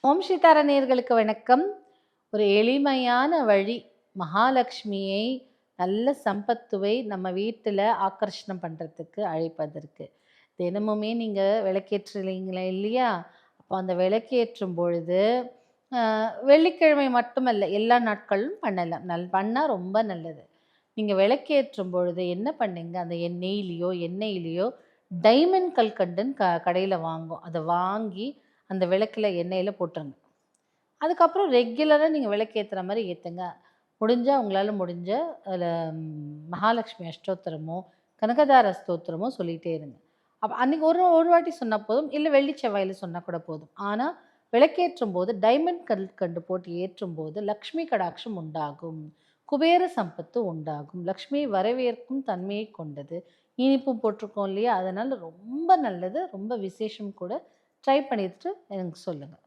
ஓம் ஸ்ரீதார நேயர்களுக்கு வணக்கம். ஒரு எளிமையான வழி மகாலட்சுமியை நல்ல சம்பத்துவை நம்ம வீட்டில் ஆக்கர்ஷணம் பண்ணுறதுக்கு அழைப்பதற்கு. தினமுமே நீங்கள் விளக்கேற்றுறீங்களா இல்லையா? அப்போ அந்த விளக்கேற்றும் பொழுது வெள்ளிக்கிழமை மட்டுமல்ல, எல்லா நாட்களும் பண்ணலாம். பண்ணால் ரொம்ப நல்லது. நீங்கள் விளக்கேற்றும் பொழுது என்ன பண்ணுங்க, அந்த எண்ணெயிலையோ டைமண்ட் கல்கண்டுன்னு கடையில் வாங்கும். அதை வாங்கி அந்த விளக்குல எண்ணெயில போட்டுருங்க. அதுக்கப்புறம் ரெகுலரா நீங்க விளக்கு மாரி ஏத்துங்க. முடிஞ்சா உங்களால முடிஞ்ச அதில மகாலட்சுமி அஷ்டோத்திரமோ, கனகதார ஸ்தோத்திரமோ சொல்லிட்டே இருங்க. அப்ப அன்னைக்கு ஒரு ஒரு வாட்டி சொன்னா போதும். இல்ல வெள்ளி செவ்வாயில சொன்னா கூட போதும். ஆனா விளக்கேற்றும்போது டைமண்ட் கல்கண்டு போட்டு ஏற்றும்போது லக்ஷ்மி கடாட்சம் உண்டாகும். குபேர சம்பத்து உண்டாகும். லக்ஷ்மியை வரவேற்கும் தன்மையை கொண்டது. இனிப்பும் போட்டிருக்கோம் இல்லையா? அதனால ரொம்ப நல்லது. ரொம்ப விசேஷம் கூட. ட்ரை பண்ணிட்டு எனக்கு சொல்லுங்க.